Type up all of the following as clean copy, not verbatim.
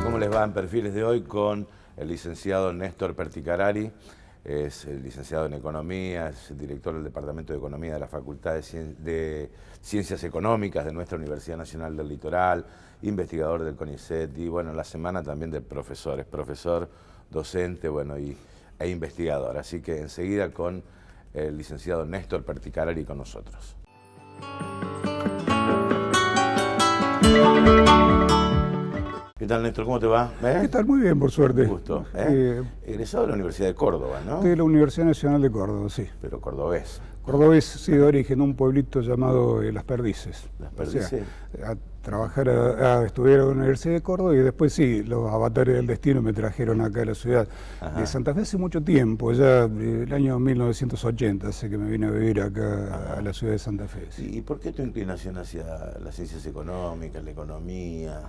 ¿Cómo les va en Perfiles de hoy? Con el licenciado Néstor Perticarari, es el licenciado en Economía, es el director del Departamento de Economía de la Facultad de Ciencias Económicas de nuestra Universidad Nacional del Litoral, investigador del CONICET y bueno, la semana también del profesor, es profesor, docente, bueno, e investigador. Así que enseguida con el licenciado Néstor Perticarari con nosotros. ¿Qué tal, Néstor? ¿Cómo te va? ¿Qué tal? Muy bien, por suerte. Un gusto. Egresado de la Universidad de Córdoba, ¿no? De la Universidad Nacional de Córdoba, sí. Pero cordobés. Cordobés, sí, de origen, un pueblito llamado Las Perdices. Las Perdices. O sea, a estudiar a la Universidad de Córdoba y después sí, los avatares del destino me trajeron acá a la ciudad de Santa Fe hace mucho tiempo, ya el año 1980, hace que me vine a vivir acá a la ciudad de Santa Fe. Sí. ¿Y por qué tu inclinación hacia las ciencias económicas, la economía?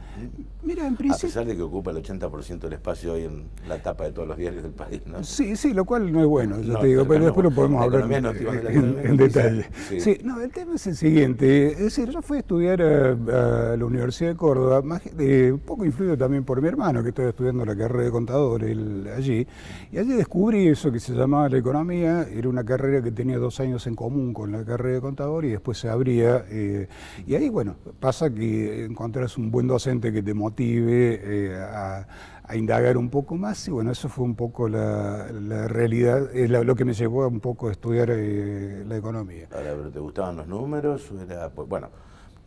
Mira, en principio... A pesar de que ocupa el 80% del espacio hoy en la tapa de todos los diarios del país, ¿no? Sí, sí, lo cual no es bueno, yo te digo, pero después lo podemos hablar en detalle. Sí, no, el tema es el siguiente, es decir, yo fui a estudiar a la Universidad de Córdoba, un poco influido también por mi hermano, que estaba estudiando la carrera de contador allí, y allí descubrí eso que se llamaba la economía, era una carrera que tenía 2 años en común con la carrera de contador y después se abría, y ahí, bueno, pasa que encontrás un buen docente que te motive a indagar un poco más, y bueno, eso fue un poco la realidad, lo que me llevó a un poco a estudiar la economía. Ahora, ¿pero te gustaban los números? Pues, bueno,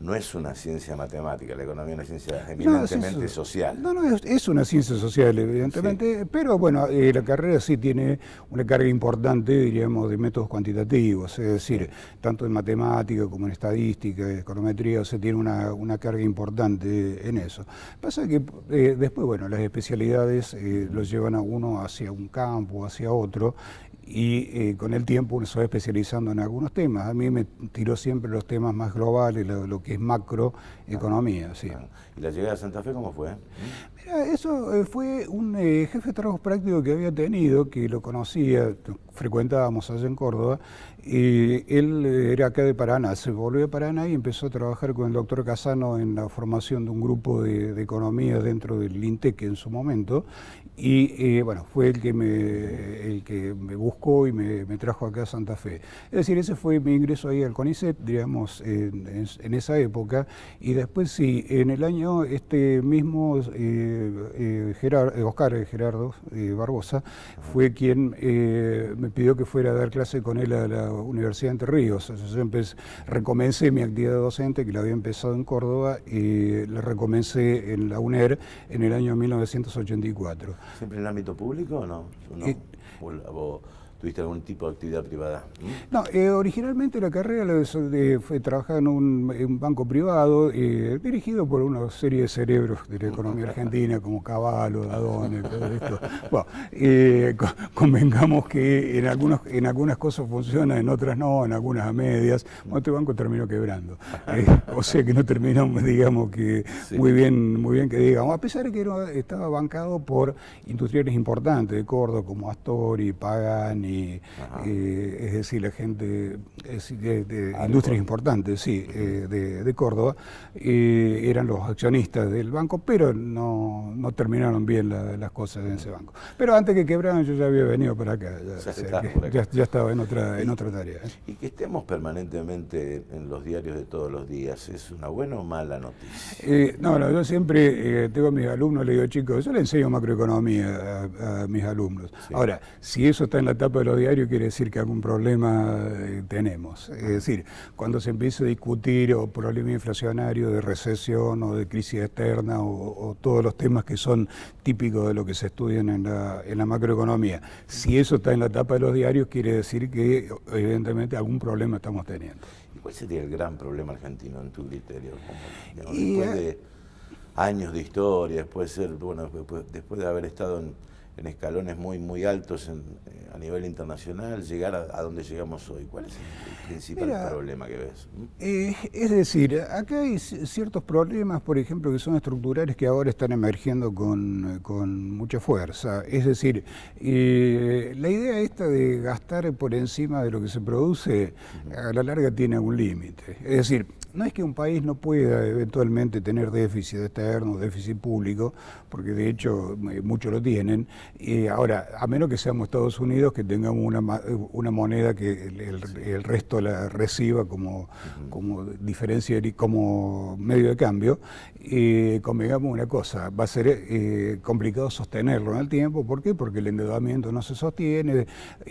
no es una ciencia matemática, la economía es una ciencia eminentemente social. No, es una ciencia social, evidentemente, sí. Pero bueno, la carrera sí tiene una carga importante, diríamos, de métodos cuantitativos, es decir, tanto en matemática como en estadística, econometría, o sea, tiene una carga importante en eso. Pasa que después, bueno, las especialidades los llevan a uno hacia un campo, hacia otro, y con el tiempo uno se va especializando en algunos temas. A mí me tiró siempre los temas más globales, lo que es macroeconomía. Sí. ¿Y la llegada a Santa Fe cómo fue? Mira, eso fue un jefe de trabajo práctico que había tenido, que lo conocía, frecuentábamos allá en Córdoba, y él era acá de Paraná, se volvió de Paraná y empezó a trabajar con el doctor Casano en la formación de un grupo de economía dentro del INTEC en su momento, y bueno, fue el que me buscó y me trajo acá a Santa Fe. Es decir, ese fue mi ingreso ahí al CONICET, digamos, en esa época, y después sí, en el año mismo Oscar Gerardo Barbosa fue quien me pidió que fuera a dar clase con él a la Universidad de Entre Ríos. Yo recomencé mi actividad docente, que la había empezado en Córdoba, y la recomencé en la UNER en el año 1984. ¿Siempre en el ámbito público o no? ¿O tuviste algún tipo de actividad privada? No, originalmente la carrera fue trabajar en un banco privado dirigido por una serie de cerebros de la economía argentina como Cavallo, Dadone, todo esto. Bueno, convengamos que en algunas cosas funciona, en otras no, en algunas a medias. Bueno, este banco terminó quebrando. O sea que no terminamos, digamos, que sí. muy bien que digamos, a pesar de que estaba bancado por industriales importantes de Córdoba como Astori, Pagani, es decir, la gente de industrias importantes, sí, de Córdoba, eran los accionistas del banco, pero no terminaron bien las cosas en ese banco. Pero antes que quebraran yo ya había venido para acá, ya estaba en otra tarea. Y que estemos permanentemente en los diarios de todos los días, ¿es una buena o mala noticia? No, yo siempre tengo a mis alumnos, le digo, chicos, yo le enseño macroeconomía a mis alumnos. Sí. Ahora, si eso está en la tapa de los diarios, quiere decir que algún problema tenemos. Es decir, cuando se empieza a discutir o problema inflacionario de recesión o de crisis externa o todos los temas que son típicos de lo que se estudian en la macroeconomía, si eso está en la tapa de los diarios, quiere decir que evidentemente algún problema estamos teniendo. ¿Y cuál sería el gran problema argentino en tu criterio? Después de años de historia, después de haber estado en escalones muy altos a nivel internacional, llegar a donde llegamos hoy. ¿Cuál es el principal problema que ves? Es decir, acá hay ciertos problemas, por ejemplo, que son estructurales que ahora están emergiendo con mucha fuerza. Es decir, la idea esta de gastar por encima de lo que se produce, a la larga tiene un límite. Es decir, no es que un país no pueda eventualmente tener déficit externo, déficit público, porque de hecho muchos lo tienen. Ahora, a menos que seamos Estados Unidos, que tengamos una moneda que el resto la reciba como diferencia, como medio de cambio, convengamos una cosa, va a ser complicado sostenerlo en el tiempo. ¿Por qué? Porque el endeudamiento no se sostiene,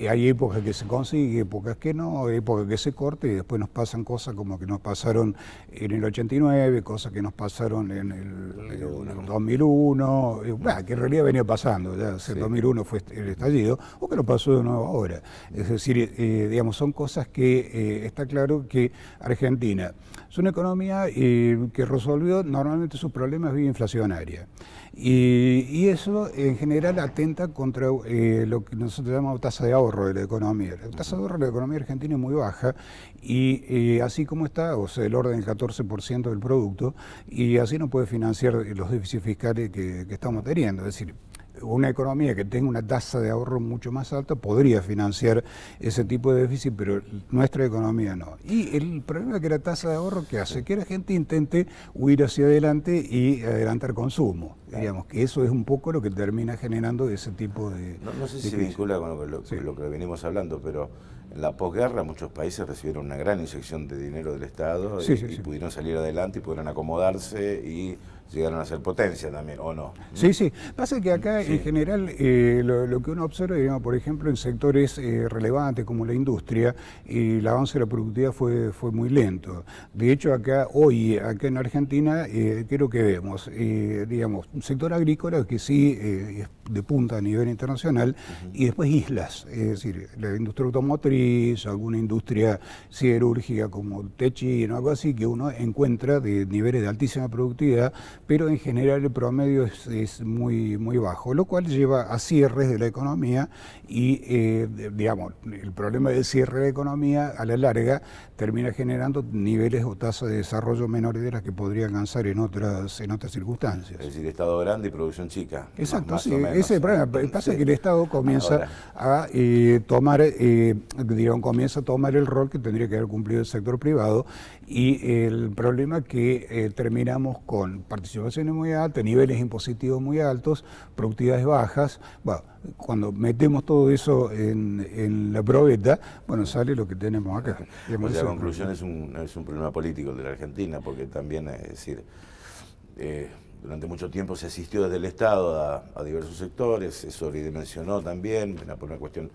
hay épocas que se consigue, épocas que no, épocas que se corta y después nos pasan cosas como que nos pasaron en el 89, cosas que nos pasaron en el 2001, que en realidad venía pasando, ya el 2001 fue el estallido, o que lo pasó de nuevo ahora. Es decir, digamos, son cosas que está claro que Argentina es una economía que resolvió normalmente sus problemas vía inflacionaria. Y eso en general atenta contra lo que nosotros llamamos tasa de ahorro de la economía. La tasa de ahorro de la economía argentina es muy baja y así como está, o sea, el orden del 14% del producto, y así no puede financiar los déficits fiscales que estamos teniendo. Es decir, una economía que tenga una tasa de ahorro mucho más alta podría financiar ese tipo de déficit, pero nuestra economía no. Y el problema es que la tasa de ahorro que hace que la gente intente huir hacia adelante y adelantar consumo. Digamos que eso es un poco lo que termina generando ese tipo de... No sé si se vincula con lo que venimos hablando, pero en la posguerra muchos países recibieron una gran inyección de dinero del Estado y pudieron salir adelante y pudieron acomodarse y llegaron a ser potencia también, ¿o no? Sí. Pasa que acá en general lo que uno observa, digamos, por ejemplo, en sectores relevantes como la industria, el avance de la productividad fue muy lento. De hecho, acá en Argentina, creo que vemos, digamos, un sector agrícola que sí es de punta a nivel internacional, y después islas, es decir, la industria automotriz, alguna industria siderúrgica como Techino, algo así, que uno encuentra de niveles de altísima productividad, pero en general el promedio es muy bajo, lo cual lleva a cierres de la economía y, digamos, el problema del cierre de la economía a la larga termina generando niveles o tasas de desarrollo menores de las que podría alcanzar en otras circunstancias. Es decir, Estado grande y producción chica. Exacto, sí, ese es el problema. Pasa que el Estado comienza a tomar el rol que tendría que haber cumplido el sector privado, y el problema es que terminamos con participaciones muy altas, niveles impositivos muy altos, productividades bajas. Bueno, cuando metemos todo eso en la probeta, bueno, sale lo que tenemos acá. O sea, la conclusión es un problema político el de la Argentina, porque también, es decir, durante mucho tiempo se asistió desde el Estado a diversos sectores, se sobredimensionó también, por una cuestión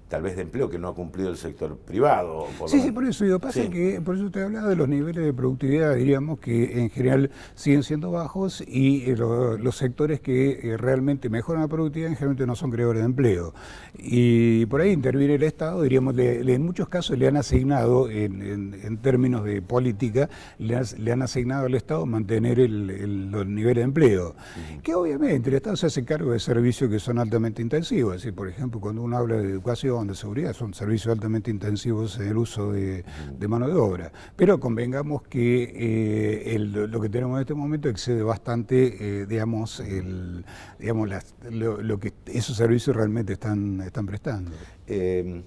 tal vez de empleo que no ha cumplido el sector privado. Sí, por eso digo, por eso te hablaba de los niveles de productividad, diríamos que en general siguen siendo bajos, y los sectores que realmente mejoran la productividad generalmente no son creadores de empleo. Y por ahí interviene el Estado, diríamos, en muchos casos le han asignado, en términos de política, le han asignado al Estado mantener los niveles de empleo, que obviamente el Estado se hace cargo de servicios que son altamente intensivos. Es decir, por ejemplo, cuando uno habla de educación, de seguridad, son servicios altamente intensivos en el uso de mano de obra. Pero convengamos que lo que tenemos en este momento excede bastante, lo que esos servicios realmente están prestando. En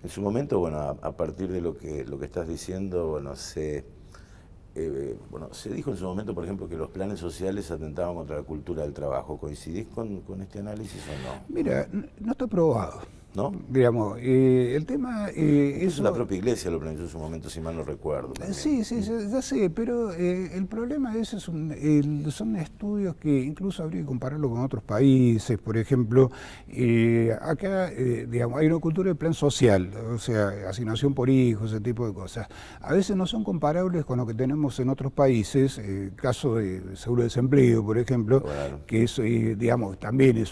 su momento, bueno, a partir de lo que estás diciendo, bueno, se dijo en su momento, por ejemplo, que los planes sociales atentaban contra la cultura del trabajo. ¿Coincidís con este análisis o no? Mira, no está probado. ¿No? Digamos, el tema... eso la propia Iglesia lo planteó en su momento, si mal no recuerdo. Sí, ya sé, pero el problema de eso son estudios que incluso habría que compararlo con otros países. Por ejemplo, acá digamos, hay una cultura de plan social, o sea, asignación por hijos, ese tipo de cosas. A veces no son comparables con lo que tenemos en otros países, caso de seguro de desempleo, por ejemplo, claro, que es, digamos, también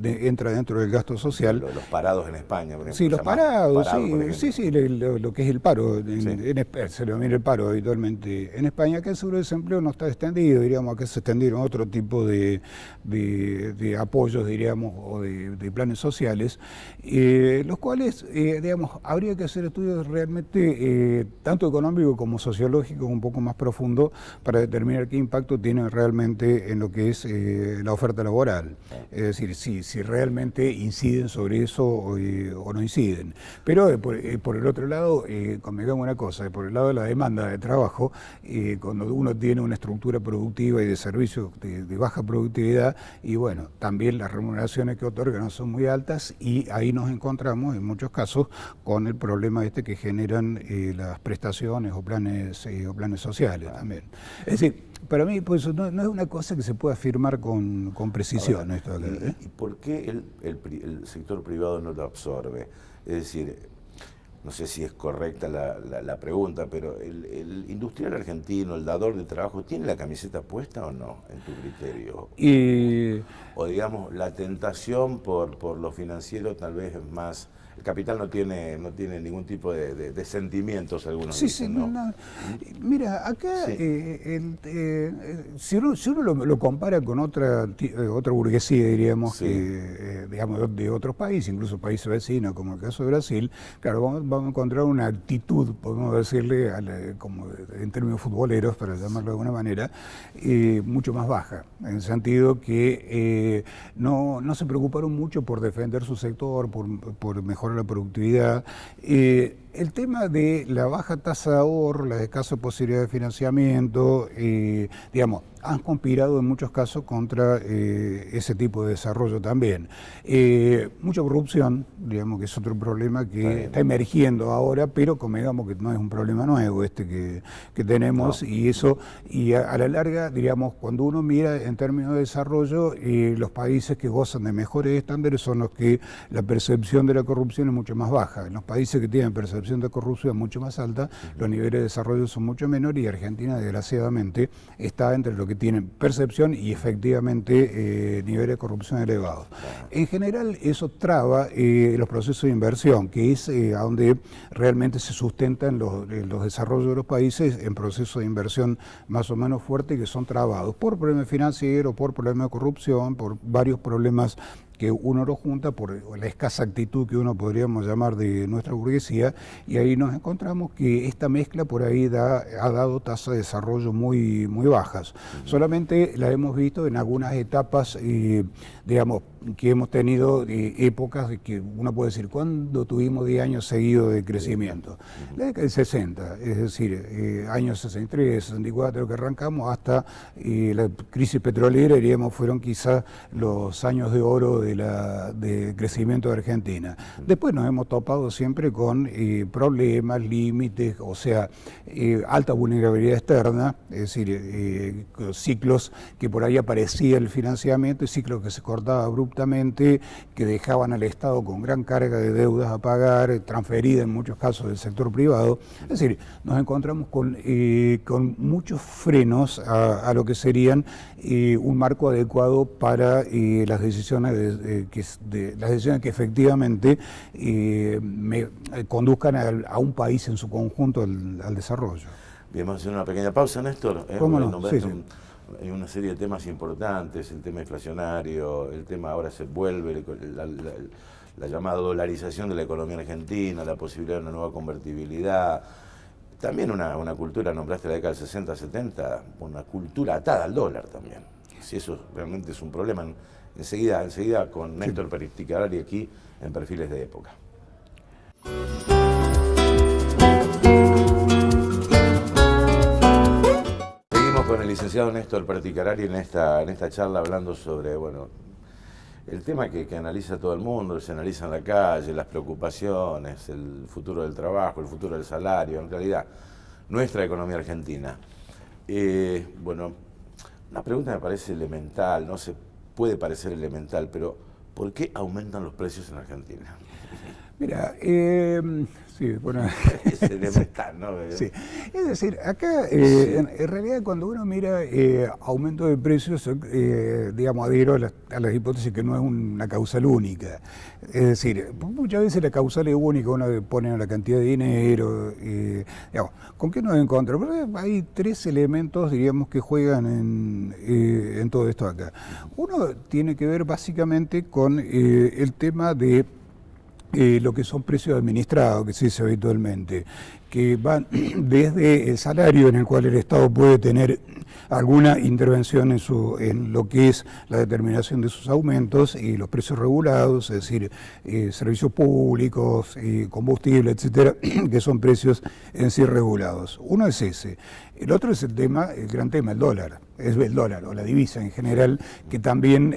entra dentro del gasto social. Los parados en España, por ejemplo. Sí, los parados, sí, lo que es el paro, se lo mira el paro habitualmente en España, que el seguro de desempleo no está extendido, diríamos, acá se extendieron otro tipo de apoyos, diríamos, o de planes sociales, los cuales, digamos, habría que hacer estudios realmente, tanto económicos como sociológicos, un poco más profundos, para determinar qué impacto tienen realmente en lo que es la oferta laboral. Es decir, si realmente inciden sobre eso o no inciden. Pero por el otro lado, convengamos una cosa, por el lado de la demanda de trabajo, cuando uno tiene una estructura productiva y de servicios de baja productividad, y bueno, también las remuneraciones que otorgan no son muy altas, y ahí nos encontramos en muchos casos con el problema que generan las prestaciones o planes sociales también. Es decir, para mí pues, no es una cosa que se pueda afirmar con precisión. Ahora, Esto acá, ¿y por qué el sector privado no lo absorbe? Es decir, no sé si es correcta la pregunta, pero el industrial argentino, el dador de trabajo, ¿tiene la camiseta puesta o no, en tu criterio? O digamos, la tentación por lo financiero tal vez es más... El capital no tiene ningún tipo de sentimientos, algunos dicen, ¿no? Mira, acá, si uno lo compara con otra burguesía, diríamos, digamos, de otros países, incluso países vecinos, como el caso de Brasil, claro, vamos a encontrar una actitud, podemos decirle, como en términos futboleros, para llamarlo de alguna manera, mucho más baja, en el sentido que no se preocuparon mucho por defender su sector, por mejorar la productividad. El tema de la baja tasa de ahorro, la escasa posibilidad de financiamiento, digamos, han conspirado en muchos casos contra ese tipo de desarrollo también. Mucha corrupción, digamos, que es otro problema que está emergiendo ahora, pero como digamos que no es un problema nuevo que tenemos, y a la larga, digamos, cuando uno mira en términos de desarrollo, los países que gozan de mejores estándares son los que la percepción de la corrupción es mucho más baja. En los países que tienen percepción de corrupción mucho más alta, los niveles de desarrollo son mucho menores, y Argentina, desgraciadamente, está entre lo que tienen percepción y efectivamente niveles de corrupción elevados. En general, eso traba los procesos de inversión, que es a donde realmente se sustentan los desarrollos de los países, en procesos de inversión más o menos fuertes, que son trabados por problemas financieros, por problemas de corrupción, por varios problemas que uno lo junta por la escasa actitud que uno podríamos llamar de nuestra burguesía, y ahí nos encontramos que esta mezcla por ahí ha dado tasas de desarrollo muy bajas. Solamente la hemos visto en algunas etapas, digamos, que hemos tenido épocas de que uno puede decir, ¿cuándo tuvimos 10 años seguidos de crecimiento? La década del 60, es decir, años 63, 64 que arrancamos, hasta la crisis petrolera, diríamos, fueron quizás los años de oro de crecimiento de Argentina. Después nos hemos topado siempre con problemas, límites, o sea, alta vulnerabilidad externa, es decir, ciclos que por ahí aparecía el financiamiento y ciclos que se cortaba abruptamente, que dejaban al Estado con gran carga de deudas a pagar, transferida en muchos casos del sector privado. Es decir, nos encontramos con muchos frenos a lo que serían un marco adecuado para las decisiones que efectivamente conduzcan a un país en su conjunto al desarrollo. Bien, vamos a hacer una pequeña pausa, Néstor. ¿Cómo no? Hay una serie de temas importantes, el tema inflacionario, el tema ahora se vuelve, la llamada dolarización de la economía argentina, la posibilidad de una nueva convertibilidad. También una cultura, nombraste la década del 60, 70, una cultura atada al dólar también. Si eso realmente es un problema, enseguida con Néstor Perticarari aquí en Perfiles de Época. Seguimos con el licenciado Néstor Perticarari en esta charla hablando sobre, bueno, el tema que analiza todo el mundo, se analiza en la calle, las preocupaciones, el futuro del trabajo, el futuro del salario, en realidad, nuestra economía argentina. Bueno, una pregunta me parece elemental, no se puede parecer elemental, pero ¿por qué aumentan los precios en Argentina? Mira, sí, bueno. Es elemental, ¿no? Sí. Es decir, acá en realidad cuando uno mira aumento de precios, digamos, adhiero a las hipótesis que no es una causal única. Es decir, muchas veces la causal es única, uno pone la cantidad de dinero, digamos, ¿con qué nos encontramos? Hay tres elementos, diríamos, que juegan en todo esto acá. Uno tiene que ver básicamente con el tema de lo que son precios administrados, que se dice habitualmente, que van desde el salario en el cual el Estado puede tener alguna intervención en lo que es la determinación de sus aumentos y los precios regulados, es decir, servicios públicos, combustible, etcétera, que son precios en sí regulados. Uno es ese. El otro es el gran tema, el dólar. Es el dólar o la divisa en general, que también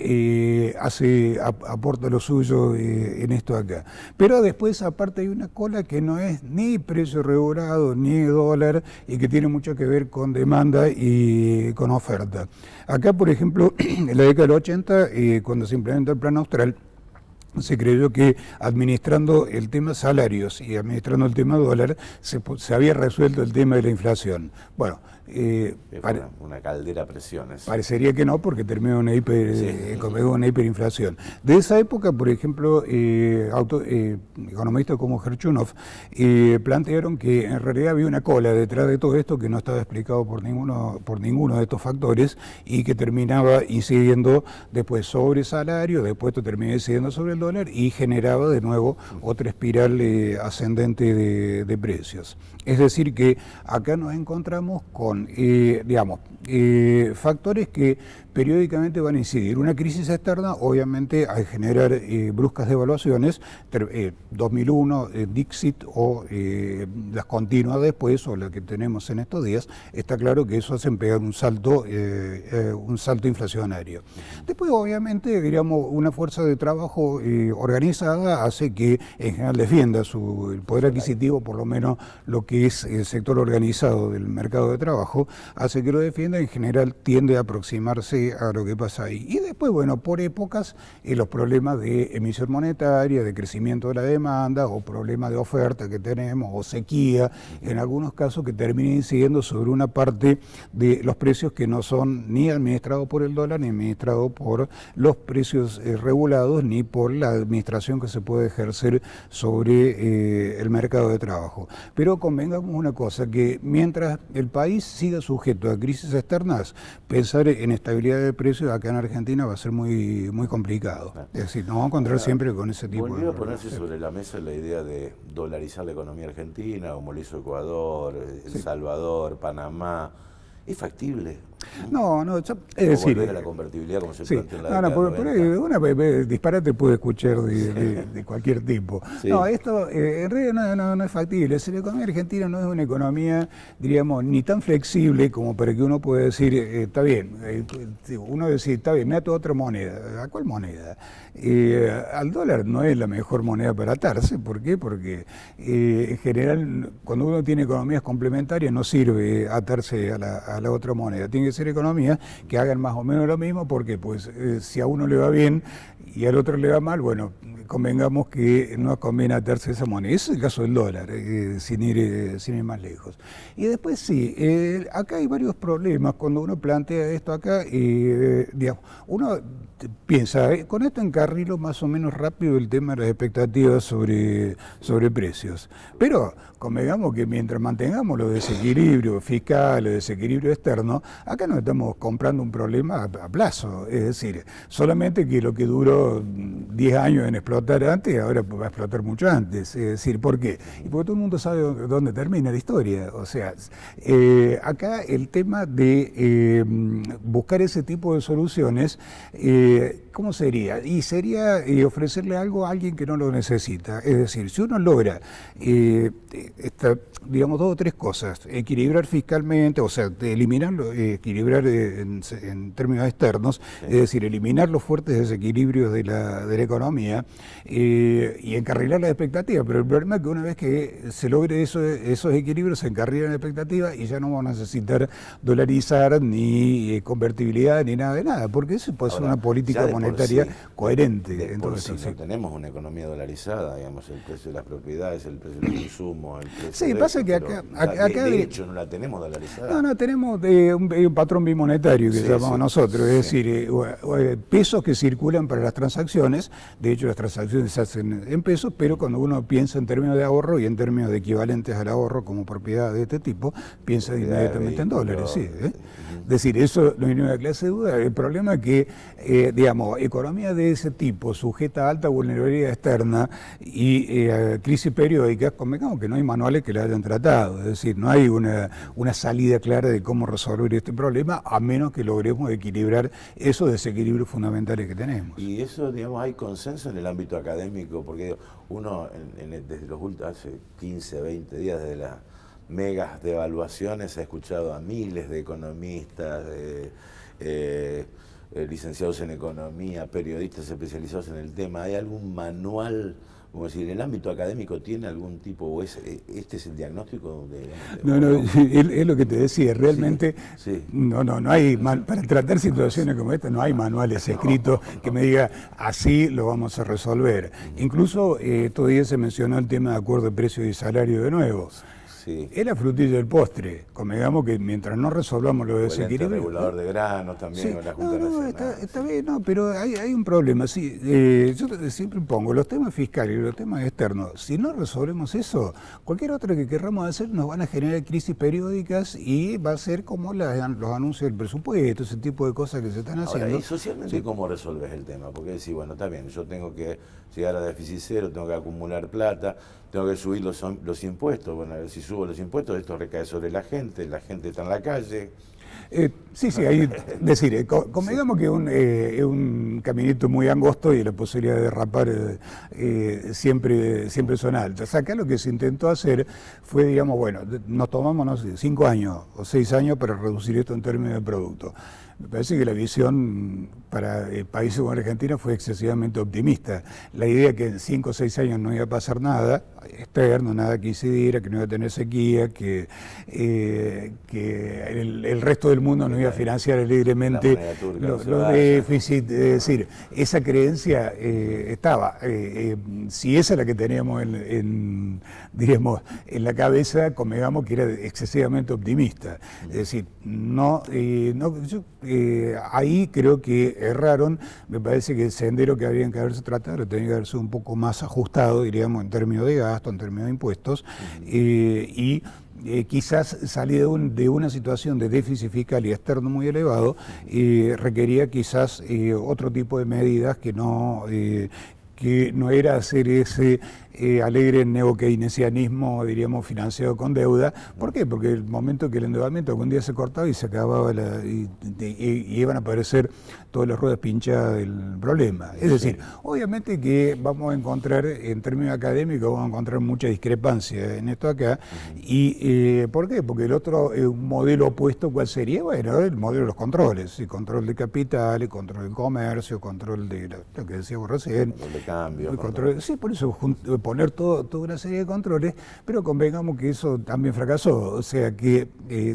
aporta lo suyo en esto acá. Pero después, aparte, hay una cola que no es ni precio regulado ni dólar y que tiene mucho que ver con demanda y con oferta. Acá, por ejemplo, en la década del 80, cuando se implementa el Plan Austral, se creyó que administrando el tema salarios y administrando el tema dólar se había resuelto el tema de la inflación. Bueno, una caldera a presiones. Parecería que no, porque terminó una hiperinflación. De esa época, por ejemplo, economistas como Gerchunov plantearon que en realidad había una cola detrás de todo esto que no estaba explicado por ninguno de estos factores y que terminaba incidiendo después sobre salario, después esto terminó incidiendo sobre el dólar y generaba de nuevo otra espiral ascendente de precios. Es decir que acá nos encontramos con factores que periódicamente van a incidir. Una crisis externa, obviamente, al generar bruscas devaluaciones, 2001, Dixit o las continuas después, o las que tenemos en estos días, está claro que eso hace pegar un salto inflacionario. Después, obviamente, diríamos, una fuerza de trabajo organizada hace que, en general, defienda el poder adquisitivo, por lo menos lo que es el sector organizado del mercado de trabajo, hace que lo defienda, en general tiende a aproximarse a lo que pasa ahí. Y después, bueno, por épocas, los problemas de emisión monetaria, de crecimiento de la demanda, o problemas de oferta que tenemos, o sequía, en algunos casos que termina incidiendo sobre una parte de los precios que no son ni administrados por el dólar, ni administrados por los precios regulados, ni por la administración que se puede ejercer sobre el mercado de trabajo. Pero convengamos una cosa, que mientras el país siga sujeto a crisis externas, pensar en estabilidad de precios acá en Argentina va a ser muy, muy complicado. Es decir, nos vamos a encontrar siempre con ese tipo de problemas. Volvió a ponerse sobre la mesa la idea de dolarizar la economía argentina, como lo hizo Ecuador, El Salvador, Panamá. ¿Es factible? No, es decir, volver a la convertibilidad como se planteó en la década por ahí una disparate puede escuchar de cualquier tipo. Sí. No, esto en realidad no es factible. La economía argentina no es una economía, diríamos, ni tan flexible como para que uno pueda decir, está bien, uno decir, está bien, me ato a otra moneda. ¿A cuál moneda? Al dólar no es la mejor moneda para atarse. ¿Por qué? Porque en general, cuando uno tiene economías complementarias, no sirve atarse a la otra moneda. Tiene que ser economías que hagan más o menos lo mismo, porque pues si a uno le va bien y al otro le va mal, bueno, convengamos que no conviene atarse a esa moneda. Ese es el caso del dólar, sin ir más lejos. Y después sí, acá hay varios problemas cuando uno plantea esto acá. Digamos, uno piensa, con esto encarrilo más o menos rápido el tema de las expectativas sobre precios. Pero convengamos que mientras mantengamos los desequilibrios fiscales, los desequilibrios externos, acá no estamos comprando un problema a plazo. Es decir, solamente que lo que duró 10 años en explotar antes, ahora va a explotar mucho antes. Es decir, ¿por qué? Y porque todo el mundo sabe dónde termina la historia. O sea, acá el tema de buscar ese tipo de soluciones, ¿cómo sería? Y sería ofrecerle algo a alguien que no lo necesita. Es decir, si uno logra digamos, dos o tres cosas: equilibrar fiscalmente, o sea, equilibrar en términos externos, es decir, eliminar los fuertes desequilibrios de la economía y encarrilar las expectativas. Pero el problema es que una vez que se logre esos equilibrios, se encarrilan las expectativas y ya no vamos a necesitar dolarizar ni convertibilidad ni nada de nada, porque eso puede ser una política monetaria monetaria coherente. De en por todo sí esto, no tenemos una economía dolarizada, digamos, el precio de las propiedades, el precio del consumo, el precio Sí, de pasa esto, que pero acá de hecho no la tenemos dolarizada. no, tenemos un patrón bimonetario que Sí, llamamos sí, nosotros, es sí. decir, pesos que circulan para las transacciones, de hecho las transacciones se hacen en pesos, pero cuando uno piensa en términos de ahorro y en términos de equivalentes al ahorro como propiedad de este tipo, piensa Propiedad de inmediatamente en dólares, sí. vehículos, Es decir, eso no hay ninguna clase de duda. El problema es que, digamos, economía de ese tipo, sujeta a alta vulnerabilidad externa y crisis periódicas, convengamos que no hay manuales que la hayan tratado, es decir, no hay una salida clara de cómo resolver este problema, a menos que logremos equilibrar esos desequilibrios fundamentales que tenemos. Y eso, digamos, hay consenso en el ámbito académico, porque uno desde los últimos, hace 15, 20 días, desde las megas devaluaciones, ha escuchado a miles de economistas, licenciados en economía, periodistas especializados en el tema. ¿Hay algún manual, como decir, en el ámbito académico tiene algún tipo, o este es el diagnóstico No, es lo que te decía, realmente sí. no hay, para tratar situaciones como esta no hay manuales escritos que me diga así lo vamos a resolver. Incluso todavía se mencionó el tema de acuerdo de precios y salario de nuevo. Sí. Es la frutilla del postre, convengamos que mientras no resolvamos los desequilibrios... El regulador de granos también, sí, con la Junta Nacional. Está bien, no, pero hay un problema, sí, yo siempre pongo, los temas fiscales y los temas externos, si no resolvemos eso, cualquier otra que querramos hacer nos van a generar crisis periódicas y va a ser como los anuncios del presupuesto, ese tipo de cosas que se están haciendo. Ahora, ¿y socialmente sí. cómo resolves el tema? Porque decís, bueno, está bien, yo tengo que llegar a déficit cero, tengo que acumular plata, tengo que subir los impuestos. Bueno, a ver, si subo los impuestos, esto recae sobre la gente está en la calle. Sí, ahí decir, convengamos que es un caminito muy angosto y la posibilidad de derrapar siempre son altas. Acá lo que se intentó hacer fue, digamos, bueno, nos tomamos, no sé, 5 años o 6 años para reducir esto en términos de producto. Me parece que la visión para países como Argentina fue excesivamente optimista. La idea que en 5 o 6 años no iba a pasar nada externo, nada que incidiera, que no iba a tener sequía, que el resto del mundo no iba a financiar alegremente los déficits. Es decir, esa creencia estaba. Si esa es la que teníamos diríamos, en la cabeza, convengamos que era excesivamente optimista. Es decir, ahí creo que erraron. Me parece que el sendero que habrían que haberse tratado tenía que haberse un poco más ajustado, diríamos, en términos de gasto, en términos de impuestos, y quizás salir de una situación de déficit fiscal y externo muy elevado requería quizás otro tipo de medidas que no era hacer ese alegre neokeynesianismo, diríamos, financiado con deuda. ¿Por qué? Porque el momento que el endeudamiento algún día se cortaba y se acababa y iban a aparecer todas las ruedas pinchadas del problema. Es decir, obviamente que vamos a encontrar, en términos académicos, vamos a encontrar mucha discrepancia en esto acá. ¿Y por qué? Porque el otro modelo opuesto, ¿cuál sería? Bueno, el modelo de los controles, el control de capital, el control del comercio, control de lo que decíamos recién. Control de cambio. Sí, por eso poner toda una serie de controles, pero convengamos que eso también fracasó, o sea que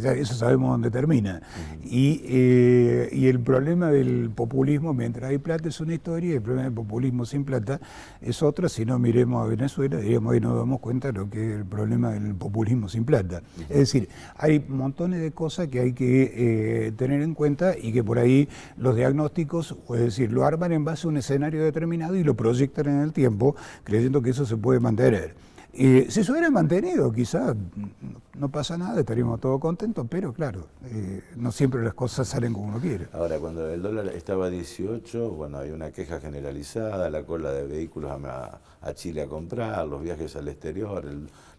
ya eso sabemos dónde termina. Y el problema del populismo, mientras hay plata, es una historia, y el problema del populismo sin plata es otra. Si no, miremos a Venezuela, diríamos, ahí nos damos cuenta de lo que es el problema del populismo sin plata. Es decir, hay montones de cosas que hay que tener en cuenta y que por ahí los diagnósticos, es decir, lo arman en base a un escenario determinado y lo proyectan en el tiempo, creyendo que eso se puede mantener. Si se hubiera mantenido, quizás no pasa nada, estaríamos todos contentos, pero claro, no siempre las cosas salen como uno quiere. Ahora, cuando el dólar estaba a 18, bueno, hay una queja generalizada, la cola de vehículos a Chile a comprar, los viajes al exterior,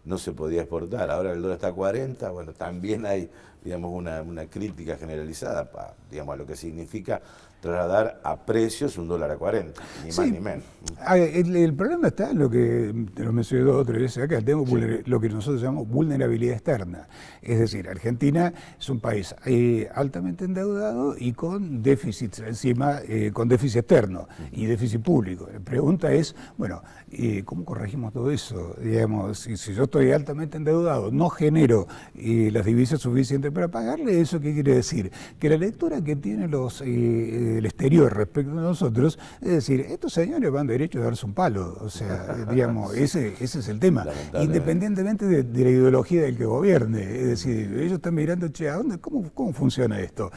no se podía exportar. Ahora el dólar está a 40, bueno, también hay, digamos, una crítica generalizada, digamos, a lo que significa trasladar a precios un dólar a 40, ni más ni menos. El problema está en lo que te lo mencioné 2 o 3 veces acá, tenemos lo que nosotros llamamos vulnerabilidad externa. Es decir, Argentina es un país altamente endeudado y con déficit encima, con déficit externo y déficit público. La pregunta es, bueno, ¿cómo corregimos todo eso? Digamos, si yo estoy altamente endeudado, no genero las divisas suficientes para pagarle, ¿eso qué quiere decir? Que la lectura que tienen los del exterior respecto a nosotros, es decir, estos señores van derecho a darse un palo, o sea, digamos, ese es el tema, independientemente de la ideología del que gobierne, es decir, ellos están mirando, che, ¿cómo funciona esto?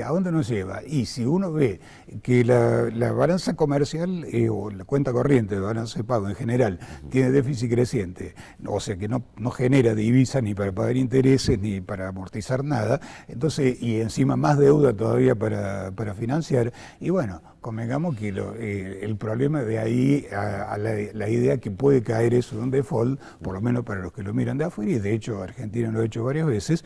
¿A dónde nos lleva? Y si uno ve que la balanza comercial o la cuenta corriente de balanza de pago en general tiene déficit creciente, o sea que no genera divisas ni para pagar intereses ni para amortizar nada, entonces, y encima más deuda todavía para financiar, y bueno, convengamos que el problema de ahí a la idea que puede caer eso de un default, por lo menos para los que lo miran de afuera, y de hecho Argentina lo ha hecho varias veces,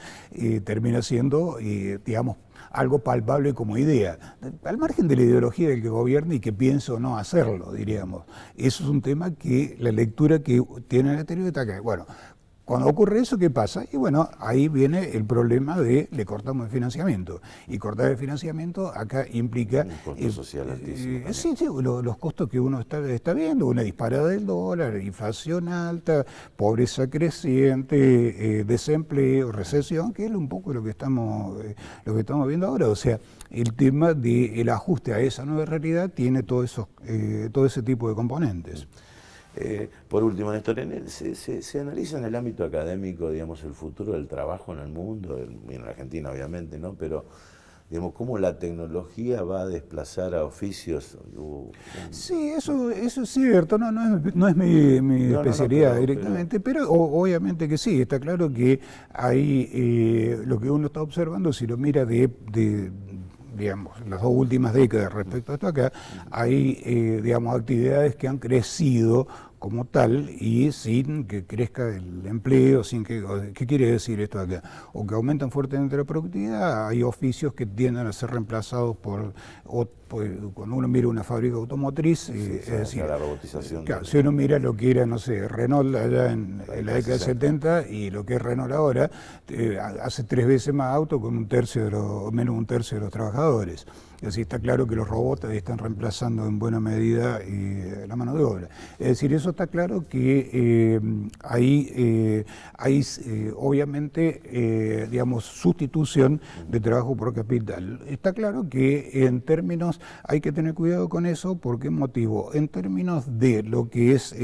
termina siendo, digamos, algo palpable como idea, al margen de la ideología del que gobierna y que piense o no hacerlo, diríamos. Eso es un tema que la lectura que tiene el exterior está que, bueno, cuando ocurre eso, ¿qué pasa? Y bueno, ahí viene el problema de le cortamos el financiamiento. Y cortar el financiamiento acá implica... Un costo social altísimo. Sí, los costos que uno está viendo, una disparada del dólar, inflación alta, pobreza creciente, desempleo, recesión, que es un poco lo que estamos viendo ahora. O sea, el tema del ajuste a esa nueva realidad tiene todo ese tipo de componentes. Por último, Néstor, se analiza en el ámbito académico, digamos, el futuro del trabajo en el mundo, en Argentina obviamente, ¿no? Pero, digamos, cómo la tecnología va a desplazar a oficios. Sí, eso es cierto, no es mi especialidad directamente, pero obviamente que sí, está claro que hay lo que uno está observando, si lo mira digamos, las 2 últimas décadas respecto a esto acá, hay, digamos, actividades que han crecido como tal y sin que crezca el empleo, ¿qué quiere decir esto acá? O que aumentan fuertemente la productividad, hay oficios que tienden a ser reemplazados cuando uno mira una fábrica automotriz, es decir, la robotización. Claro, si uno mira lo que era, no sé, Renault allá en la década del 70 y lo que es Renault ahora, hace 3 veces más auto con menos de un tercio de los trabajadores. Es decir, está claro que los robots están reemplazando en buena medida la mano de obra. Es decir, eso está claro que hay obviamente, digamos, sustitución de trabajo por capital. Está claro que en términos, hay que tener cuidado con eso, ¿por qué motivo? En términos de lo que es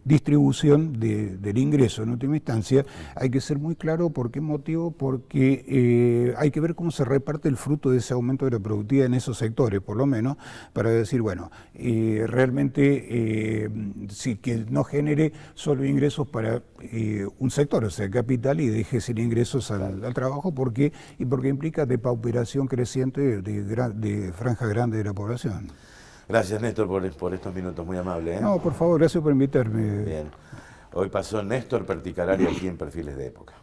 distribución del ingreso en última instancia, hay que ser muy claro por qué motivo, porque hay que ver cómo se reparte el fruto de ese aumento de la productividad en esos sectores, por lo menos, para decir, bueno, realmente sí, que no genere solo ingresos para un sector, o sea, capital, y deje sin ingresos al trabajo, porque implica depauperación creciente de franja grande de la población. Gracias, Néstor, por estos minutos, muy amable. No, por favor, gracias por invitarme. Bien. Hoy pasó Néstor Perticarari aquí en Perfiles de Época.